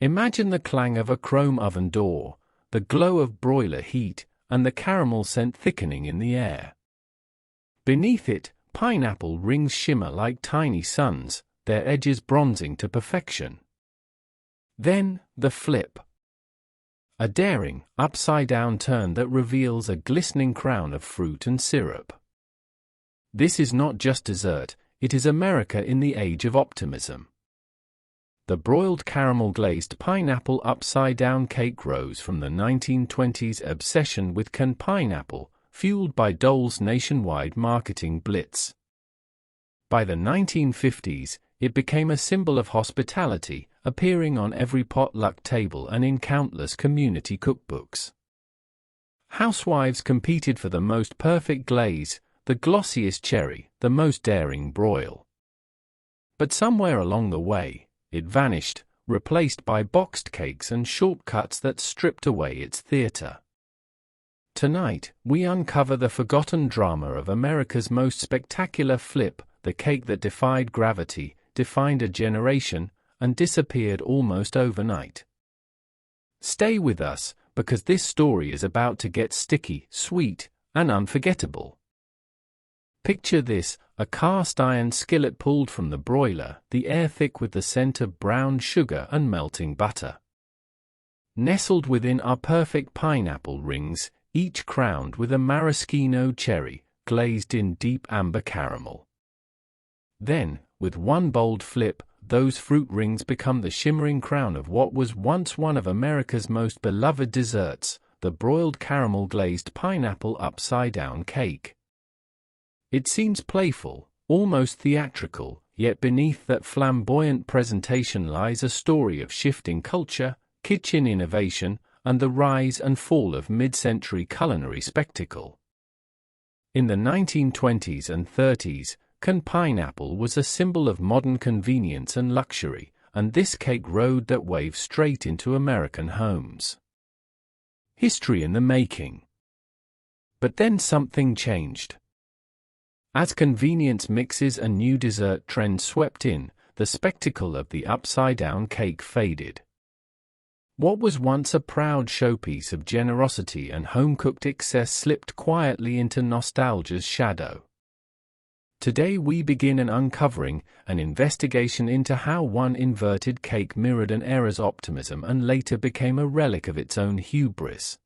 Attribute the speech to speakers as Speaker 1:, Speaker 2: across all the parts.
Speaker 1: Imagine the clang of a chrome oven door, the glow of broiler heat, and the caramel scent thickening in the air. Beneath it, pineapple rings shimmer like tiny suns, their edges bronzing to perfection. Then, the flip. A daring, upside-down turn that reveals a glistening crown of fruit and syrup. This is not just dessert, it is America in the age of optimism. The broiled caramel-glazed pineapple upside-down cake rose from the 1920s obsession with canned pineapple, fueled by Dole's nationwide marketing blitz. By the 1950s, it became a symbol of hospitality, appearing on every potluck table and in countless community cookbooks. Housewives competed for the most perfect glaze, the glossiest cherry, the most daring broil. But somewhere along the way, it vanished, replaced by boxed cakes and shortcuts that stripped away its theater. Tonight, we uncover the forgotten drama of America's most spectacular flip, the cake that defied gravity, defined a generation, and disappeared almost overnight. Stay with us, because this story is about to get sticky, sweet, and unforgettable. Picture this, a cast iron skillet pulled from the broiler, the air thick with the scent of brown sugar and melting butter. Nestled within are perfect pineapple rings, each crowned with a maraschino cherry, glazed in deep amber caramel. Then, with one bold flip, those fruit rings become the shimmering crown of what was once one of America's most beloved desserts, the broiled caramel-glazed pineapple upside-down cake. It seems playful, almost theatrical, yet beneath that flamboyant presentation lies a story of shifting culture, kitchen innovation, and the rise and fall of mid-century culinary spectacle. In the 1920s and 30s, canned pineapple was a symbol of modern convenience and luxury, and this cake rode that wave straight into American homes. History in the making. But then something changed. As convenience mixes and new dessert trends swept in, the spectacle of the upside-down cake faded. What was once a proud showpiece of generosity and home-cooked excess slipped quietly into nostalgia's shadow. Today we begin an uncovering, an investigation into how one inverted cake mirrored an era's optimism and later became a relic of its own hubris.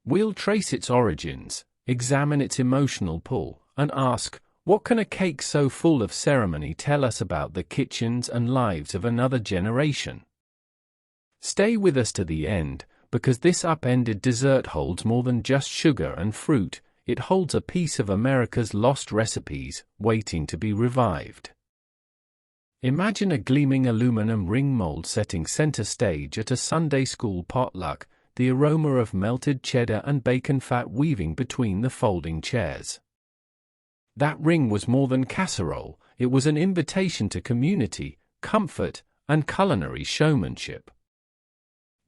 Speaker 1: We'll trace its origins, examine its emotional pull, and ask, what can a cake so full of ceremony tell us about the kitchens and lives of another generation? Stay with us to the end, because this upended dessert holds more than just sugar and fruit. It holds a piece of America's lost recipes, waiting to be revived. Imagine a gleaming aluminum ring mold setting center stage at a Sunday school potluck, the aroma of melted cheddar and bacon fat weaving between the folding chairs. That ring was more than casserole, it was an invitation to community, comfort, and culinary showmanship.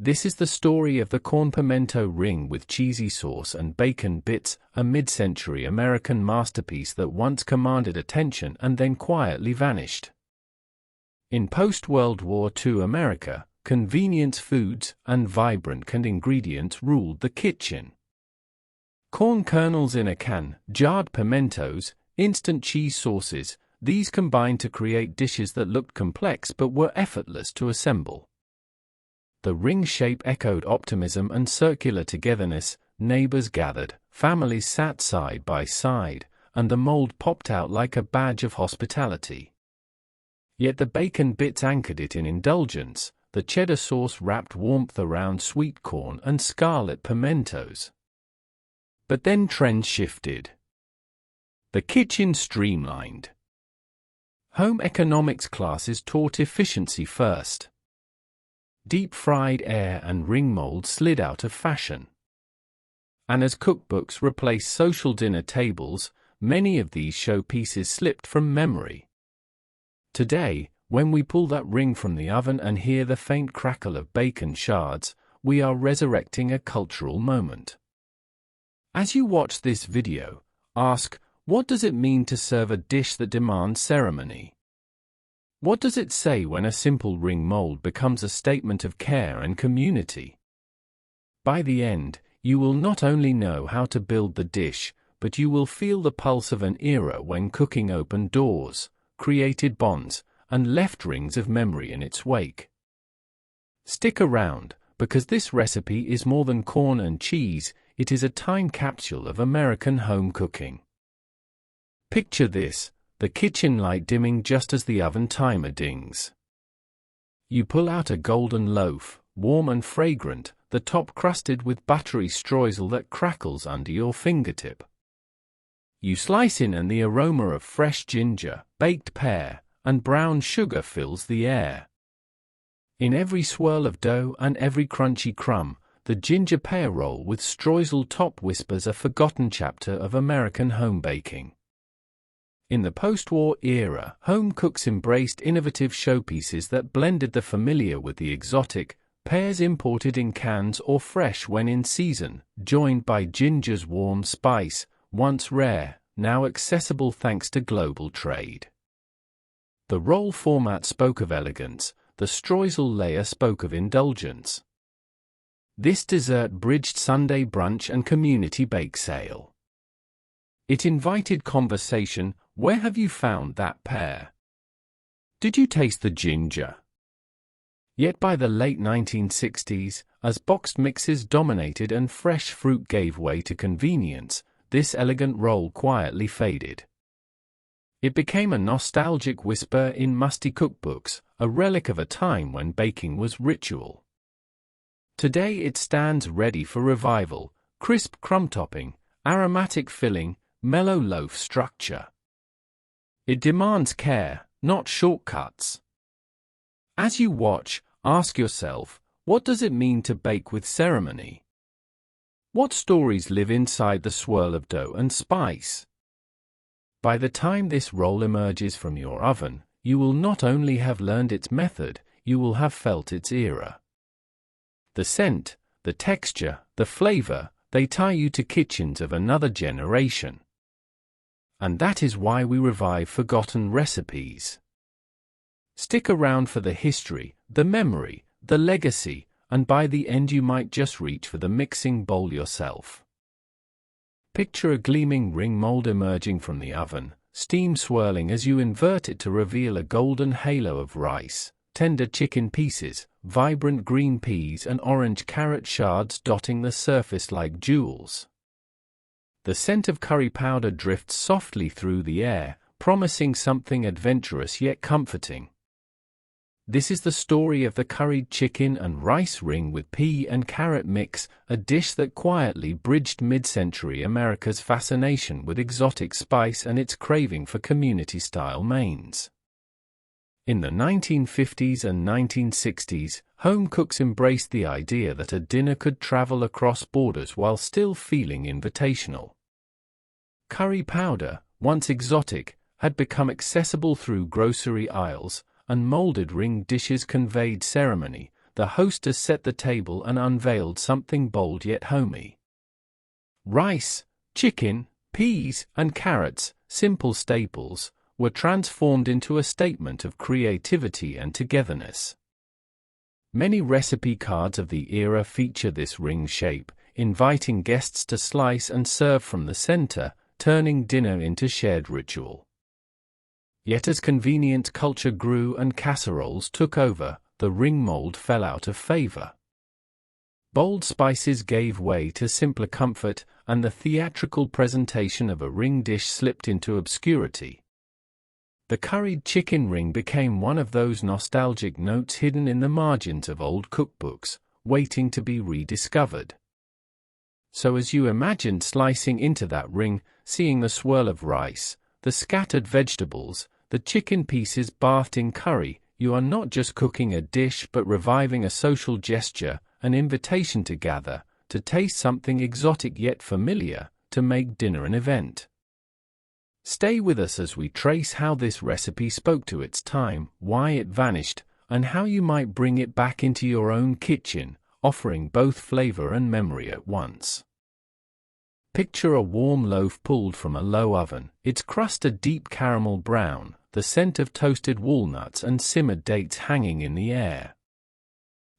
Speaker 1: This is the story of the corn pimento ring with cheesy sauce and bacon bits, a mid-century American masterpiece that once commanded attention and then quietly vanished. In post-World War II America, convenience foods and vibrant canned ingredients ruled the kitchen. Corn kernels in a can, jarred pimentos, instant cheese sauces, these combined to create dishes that looked complex but were effortless to assemble. The ring shape echoed optimism and circular togetherness, neighbors gathered, families sat side by side, and the mold popped out like a badge of hospitality. Yet the bacon bits anchored it in indulgence, the cheddar sauce wrapped warmth around sweet corn and scarlet pimentos. But then trends shifted. The kitchen streamlined. Home economics classes taught efficiency first. Deep-fried air and ring molds slid out of fashion. And as cookbooks replaced social dinner tables, many of these showpieces slipped from memory. Today, when we pull that ring from the oven and hear the faint crackle of bacon shards, we are resurrecting a cultural moment. As you watch this video, ask, what does it mean to serve a dish that demands ceremony? What does it say when a simple ring mold becomes a statement of care and community? By the end, you will not only know how to build the dish, but you will feel the pulse of an era when cooking opened doors, created bonds, and left rings of memory in its wake. Stick around, because this recipe is more than corn and cheese, it is a time capsule of American home cooking. Picture this: the kitchen light dimming just as the oven timer dings. You pull out a golden loaf, warm and fragrant, the top crusted with buttery streusel that crackles under your fingertip. You slice in and the aroma of fresh ginger, baked pear, and brown sugar fills the air. In every swirl of dough and every crunchy crumb, the ginger pear roll with streusel top whispers a forgotten chapter of American home baking. In the post-war era, home cooks embraced innovative showpieces that blended the familiar with the exotic, pears imported in cans or fresh when in season, joined by ginger's warm spice, once rare, now accessible thanks to global trade. The roll format spoke of elegance, the streusel layer spoke of indulgence. This dessert bridged Sunday brunch and community bake sale. It invited conversation. Where have you found that pear? Did you taste the ginger? Yet by the late 1960s, as boxed mixes dominated and fresh fruit gave way to convenience, this elegant roll quietly faded. It became a nostalgic whisper in musty cookbooks, a relic of a time when baking was ritual. Today it stands ready for revival: crisp crumb topping, aromatic filling, mellow loaf structure. It demands care, not shortcuts. As you watch, ask yourself, what does it mean to bake with ceremony? What stories live inside the swirl of dough and spice? By the time this roll emerges from your oven, you will not only have learned its method, you will have felt its era. The scent, the texture, the flavor, they tie you to kitchens of another generation. And that is why we revive forgotten recipes. Stick around for the history, the memory, the legacy, and by the end you might just reach for the mixing bowl yourself. Picture a gleaming ring mold emerging from the oven, steam swirling as you invert it to reveal a golden halo of rice, tender chicken pieces, vibrant green peas and orange carrot shards dotting the surface like jewels. The scent of curry powder drifts softly through the air, promising something adventurous yet comforting. This is the story of the curried chicken and rice ring with pea and carrot mix, a dish that quietly bridged mid-century America's fascination with exotic spice and its craving for community-style mains. In the 1950s and 1960s, home cooks embraced the idea that a dinner could travel across borders while still feeling invitational. Curry powder, once exotic, had become accessible through grocery aisles, and molded ring dishes conveyed ceremony. The hostess set the table and unveiled something bold yet homey. Rice, chicken, peas, and carrots, simple staples, were transformed into a statement of creativity and togetherness. Many recipe cards of the era feature this ring shape, inviting guests to slice and serve from the center, turning dinner into shared ritual. Yet as convenient culture grew and casseroles took over, the ring mold fell out of favor. Bold spices gave way to simpler comfort, and the theatrical presentation of a ring dish slipped into obscurity. The curried chicken ring became one of those nostalgic notes hidden in the margins of old cookbooks, waiting to be rediscovered. So as you imagined slicing into that ring, seeing the swirl of rice, the scattered vegetables, the chicken pieces bathed in curry, you are not just cooking a dish but reviving a social gesture, an invitation to gather, to taste something exotic yet familiar, to make dinner an event. Stay with us as we trace how this recipe spoke to its time, why it vanished, and how you might bring it back into your own kitchen, offering both flavor and memory at once. Picture a warm loaf pulled from a low oven, its crust a deep caramel brown, the scent of toasted walnuts and simmered dates hanging in the air.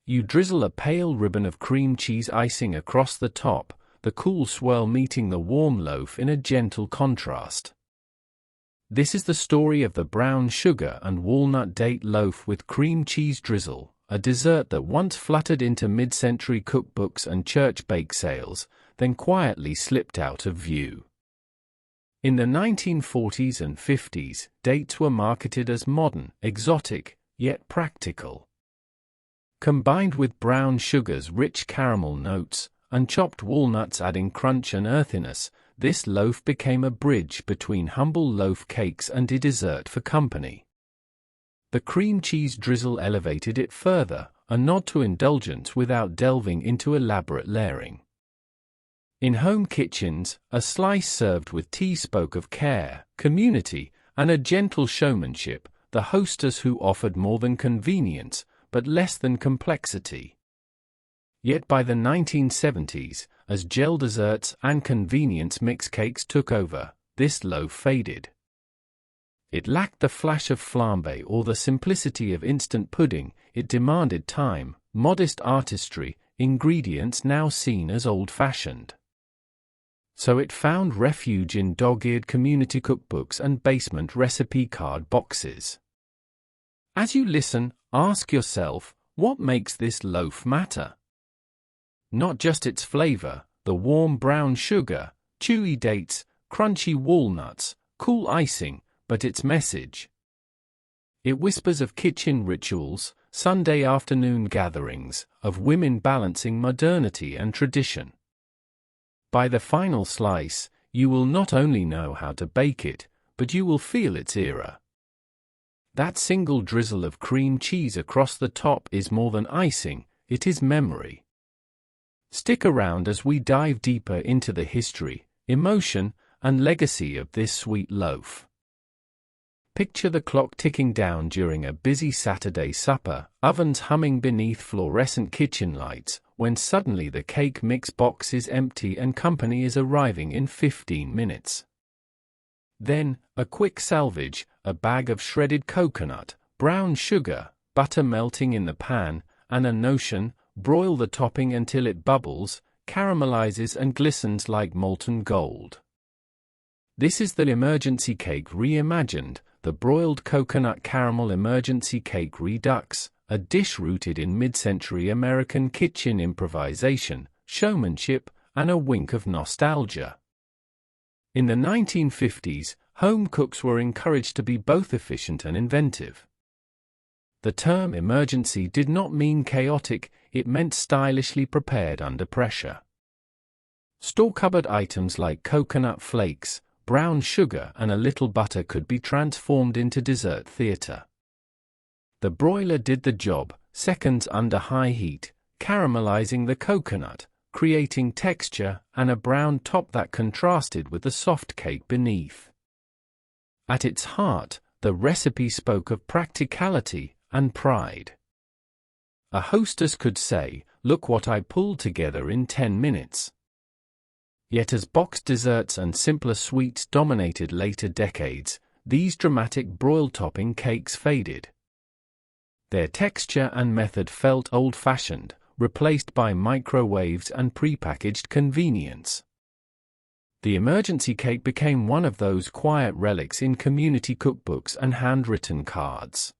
Speaker 1: You drizzle a pale ribbon of cream cheese icing across the top, the cool swirl meeting the warm loaf in a gentle contrast. This is the story of the brown sugar and walnut date loaf with cream cheese drizzle, a dessert that once fluttered into mid-century cookbooks and church bake sales, then quietly slipped out of view. In the 1940s and 50s, dates were marketed as modern, exotic, yet practical. Combined with brown sugar's rich caramel notes, and chopped walnuts adding crunch and earthiness, this loaf became a bridge between humble loaf cakes and a dessert for company. The cream cheese drizzle elevated it further, a nod to indulgence without delving into elaborate layering. In home kitchens, a slice served with tea spoke of care, community, and a gentle showmanship, the hostess who offered more than convenience, but less than complexity. Yet by the 1970s, as gel desserts and convenience mix cakes took over, this loaf faded. It lacked the flash of flambe or the simplicity of instant pudding. It demanded time, modest artistry, ingredients now seen as old-fashioned. So it found refuge in dog-eared community cookbooks and basement recipe card boxes. As you listen, ask yourself, what makes this loaf matter? Not just its flavor, the warm brown sugar, chewy dates, crunchy walnuts, cool icing, but its message. It whispers of kitchen rituals, Sunday afternoon gatherings, of women balancing modernity and tradition. By the final slice, you will not only know how to bake it, but you will feel its era. That single drizzle of cream cheese across the top is more than icing, it is memory. Stick around as we dive deeper into the history, emotion, and legacy of this sweet loaf. Picture the clock ticking down during a busy Saturday supper, ovens humming beneath fluorescent kitchen lights, when suddenly the cake mix box is empty and company is arriving in 15 minutes. Then, a quick salvage, a bag of shredded coconut, brown sugar, butter melting in the pan, and a notion: broil the topping until it bubbles, caramelizes and glistens like molten gold. This is the emergency cake reimagined, the broiled coconut caramel emergency cake redux, a dish rooted in mid-century American kitchen improvisation, showmanship, and a wink of nostalgia. In the 1950s, home cooks were encouraged to be both efficient and inventive. The term emergency did not mean chaotic, it meant stylishly prepared under pressure. Store-cupboard items like coconut flakes, brown sugar and a little butter could be transformed into dessert theater. The broiler did the job, seconds under high heat, caramelizing the coconut, creating texture and a brown top that contrasted with the soft cake beneath. At its heart, the recipe spoke of practicality and pride. A hostess could say, "Look what I pulled together in 10 minutes." Yet as boxed desserts and simpler sweets dominated later decades, these dramatic broil-topping cakes faded. Their texture and method felt old-fashioned, replaced by microwaves and prepackaged convenience. The emergency cake became one of those quiet relics in community cookbooks and handwritten cards.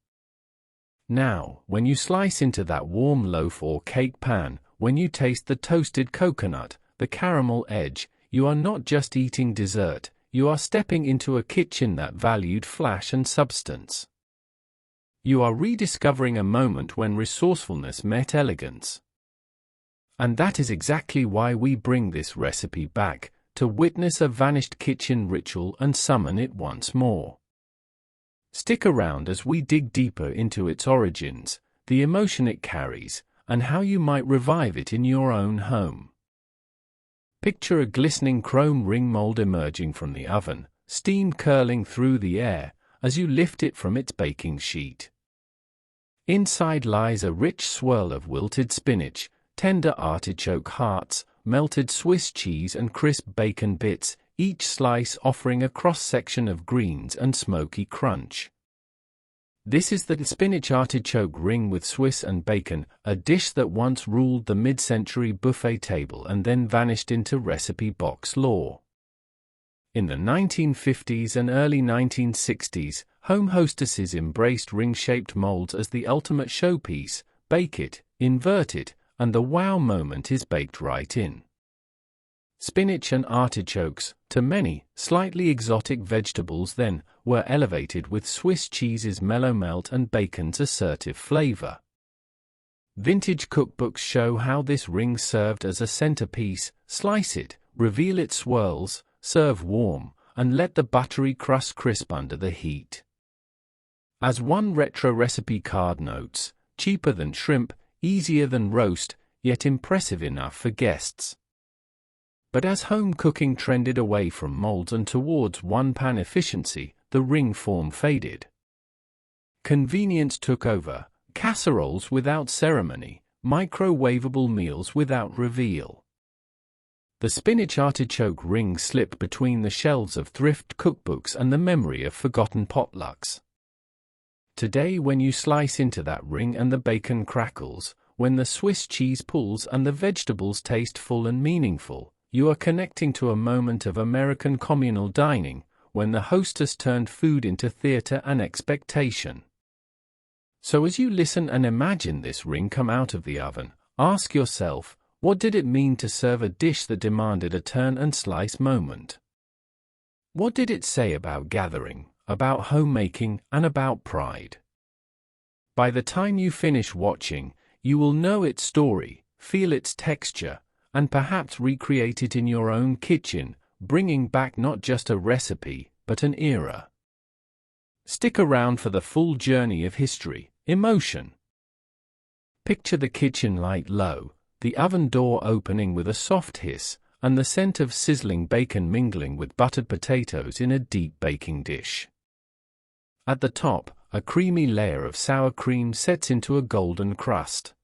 Speaker 1: Now, when you slice into that warm loaf or cake pan, when you taste the toasted coconut, the caramel edge, you are not just eating dessert, you are stepping into a kitchen that valued flash and substance. You are rediscovering a moment when resourcefulness met elegance. And that is exactly why we bring this recipe back, to witness a vanished kitchen ritual and summon it once more. Stick around as we dig deeper into its origins, the emotion it carries, and how you might revive it in your own home. Picture a glistening chrome ring mold emerging from the oven, steam curling through the air, as you lift it from its baking sheet. Inside lies a rich swirl of wilted spinach, tender artichoke hearts, melted Swiss cheese and crisp bacon bits, each slice offering a cross-section of greens and smoky crunch. This is the spinach artichoke ring with Swiss and bacon, a dish that once ruled the mid-century buffet table and then vanished into recipe box lore. In the 1950s and early 1960s, home hostesses embraced ring-shaped molds as the ultimate showpiece. Bake it, invert it, and the wow moment is baked right in. Spinach and artichokes, to many, slightly exotic vegetables then, were elevated with Swiss cheese's mellow melt and bacon's assertive flavor. Vintage cookbooks show how this ring served as a centerpiece. Slice it, reveal its swirls, serve warm, and let the buttery crust crisp under the heat. As one retro recipe card notes, cheaper than shrimp, easier than roast, yet impressive enough for guests. But as home cooking trended away from molds and towards one-pan efficiency, the ring form faded. Convenience took over: casseroles without ceremony, microwavable meals without reveal. The spinach artichoke ring slipped between the shelves of thrift cookbooks and the memory of forgotten potlucks. Today, when you slice into that ring and the bacon crackles, when the Swiss cheese pulls and the vegetables taste full and meaningful, you are connecting to a moment of American communal dining, when the hostess turned food into theater and expectation. So as you listen and imagine this ring come out of the oven, ask yourself, what did it mean to serve a dish that demanded a turn and slice moment? What did it say about gathering, about homemaking, and about pride? By the time you finish watching, you will know its story, feel its texture, and perhaps recreate it in your own kitchen, bringing back not just a recipe, but an era. Stick around for the full journey of history, emotion. Picture the kitchen light low, the oven door opening with a soft hiss, and the scent of sizzling bacon mingling with buttered potatoes in a deep baking dish. At the top, a creamy layer of sour cream sets into a golden crust.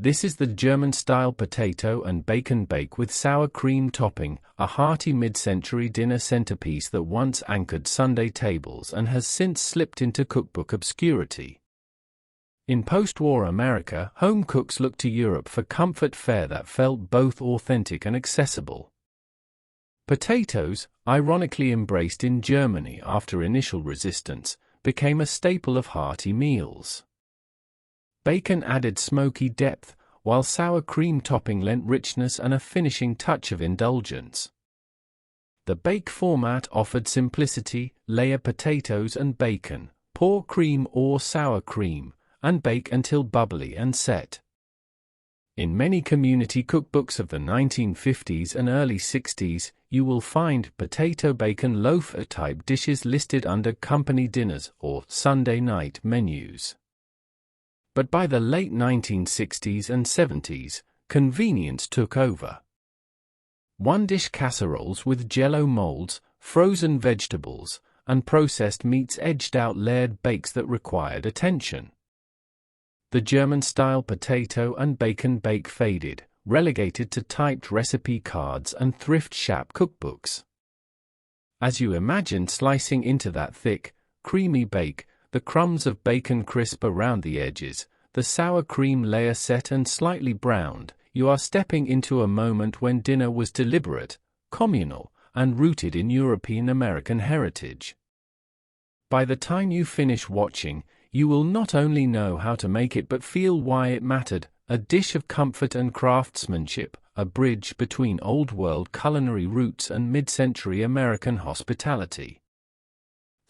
Speaker 1: This is the German-style potato and bacon bake with sour cream topping, a hearty mid-century dinner centerpiece that once anchored Sunday tables and has since slipped into cookbook obscurity. In post-war America, home cooks looked to Europe for comfort fare that felt both authentic and accessible. Potatoes, ironically embraced in Germany after initial resistance, became a staple of hearty meals. Bacon added smoky depth, while sour cream topping lent richness and a finishing touch of indulgence. The bake format offered simplicity: layer potatoes and bacon, pour cream or sour cream, and bake until bubbly and set. In many community cookbooks of the 1950s and early 60s, you will find potato bacon loaf-type dishes listed under company dinners or Sunday night menus. But by the late 1960s and 70s, convenience took over. One-dish casseroles with jello molds, frozen vegetables, and processed meats edged out layered bakes that required attention. The German-style potato and bacon bake faded, relegated to typed recipe cards and thrift shop cookbooks. As you imagine slicing into that thick, creamy bake, the crumbs of bacon crisp around the edges, the sour cream layer set and slightly browned, you are stepping into a moment when dinner was deliberate, communal, and rooted in European American heritage. By the time you finish watching, you will not only know how to make it but feel why it mattered: a dish of comfort and craftsmanship, a bridge between old-world culinary roots and mid-century American hospitality.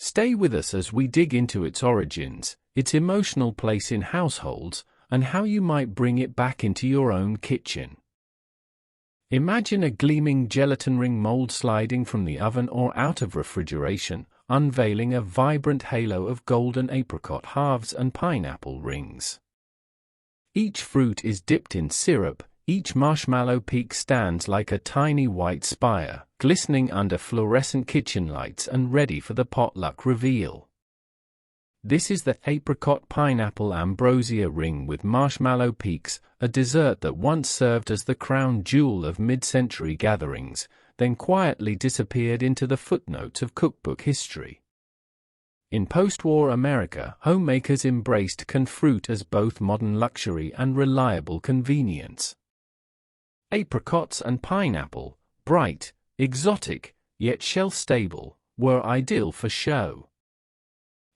Speaker 1: Stay with us as we dig into its origins, its emotional place in households, and how you might bring it back into your own kitchen. Imagine a gleaming gelatin ring mold sliding from the oven or out of refrigeration, unveiling a vibrant halo of golden apricot halves and pineapple rings. Each fruit is dipped in syrup, each marshmallow peak stands like a tiny white spire, glistening under fluorescent kitchen lights and ready for the potluck reveal. This is the apricot pineapple ambrosia ring with marshmallow peaks, a dessert that once served as the crown jewel of mid-century gatherings, then quietly disappeared into the footnotes of cookbook history. In post-war America, homemakers embraced canned fruit as both modern luxury and reliable convenience. Apricots and pineapple, bright, exotic, yet shelf-stable, were ideal for show.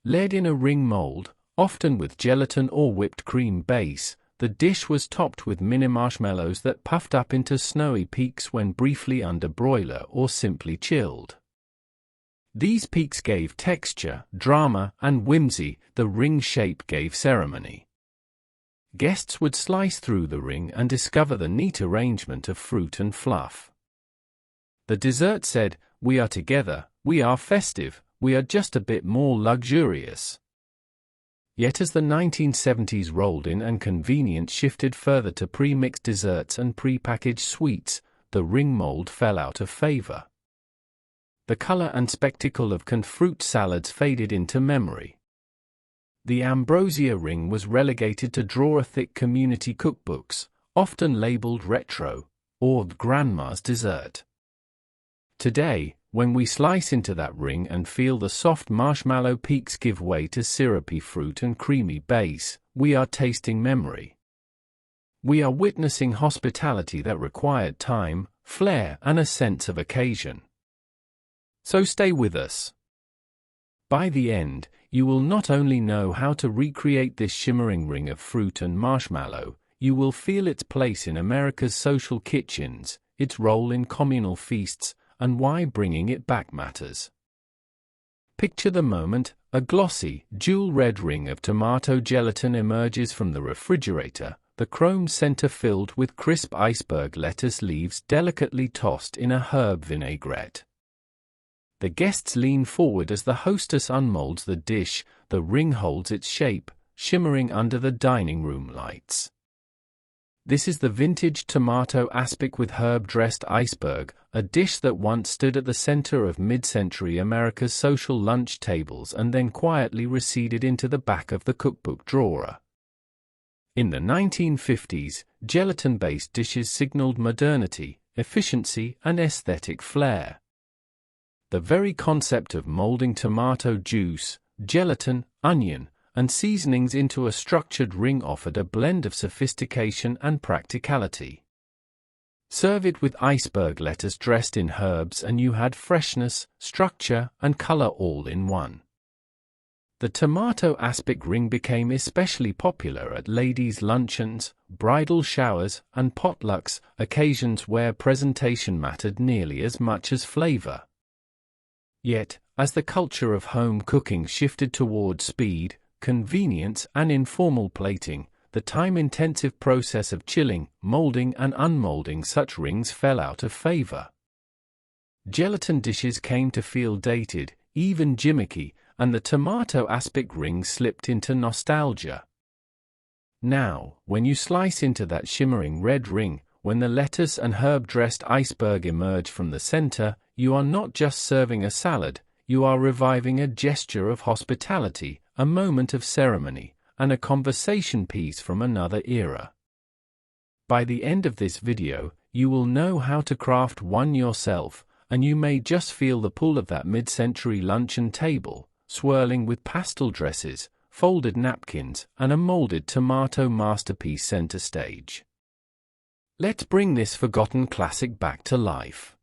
Speaker 1: Laid in a ring mold, often with gelatin or whipped cream base, the dish was topped with mini marshmallows that puffed up into snowy peaks when briefly under broiler or simply chilled. These peaks gave texture, drama, and whimsy. The ring shape gave ceremony. Guests would slice through the ring and discover the neat arrangement of fruit and fluff. The dessert said, "We are together, we are festive, we are just a bit more luxurious." Yet as the 1970s rolled in and convenience shifted further to pre-mixed desserts and pre-packaged sweets, the ring mold fell out of favor. The color and spectacle of canned fruit salads faded into memory. The ambrosia ring was relegated to drawer-thick community cookbooks, often labeled retro, or grandma's dessert. Today, when we slice into that ring and feel the soft marshmallow peaks give way to syrupy fruit and creamy base, we are tasting memory. We are witnessing hospitality that required time, flair, and a sense of occasion. So stay with us. By the end, you will not only know how to recreate this shimmering ring of fruit and marshmallow, you will feel its place in America's social kitchens, its role in communal feasts, and why bringing it back matters. Picture the moment: a glossy, jewel-red ring of tomato gelatin emerges from the refrigerator, the chrome center filled with crisp iceberg lettuce leaves delicately tossed in a herb vinaigrette. The guests lean forward as the hostess unmolds the dish. The ring holds its shape, shimmering under the dining room lights. This is the vintage tomato aspic with herb-dressed iceberg, a dish that once stood at the center of mid-century America's social lunch tables and then quietly receded into the back of the cookbook drawer. In the 1950s, gelatin-based dishes signaled modernity, efficiency, and aesthetic flair. The very concept of molding tomato juice, gelatin, onion, and seasonings into a structured ring offered a blend of sophistication and practicality. Serve it with iceberg lettuce dressed in herbs and you had freshness, structure, and color all in one. The tomato aspic ring became especially popular at ladies' luncheons, bridal showers, and potlucks, occasions where presentation mattered nearly as much as flavor. Yet, as the culture of home cooking shifted toward speed, convenience, and informal plating, the time-intensive process of chilling, molding, and unmolding such rings fell out of favor. Gelatin dishes came to feel dated, even gimmicky, and the tomato aspic ring slipped into nostalgia. Now, when you slice into that shimmering red ring, when the lettuce and herb-dressed iceberg emerge from the center, you are not just serving a salad, you are reviving a gesture of hospitality, a moment of ceremony, and a conversation piece from another era. By the end of this video, you will know how to craft one yourself, and you may just feel the pull of that mid-century luncheon table, swirling with pastel dresses, folded napkins, and a molded tomato masterpiece center stage. Let's bring this forgotten classic back to life.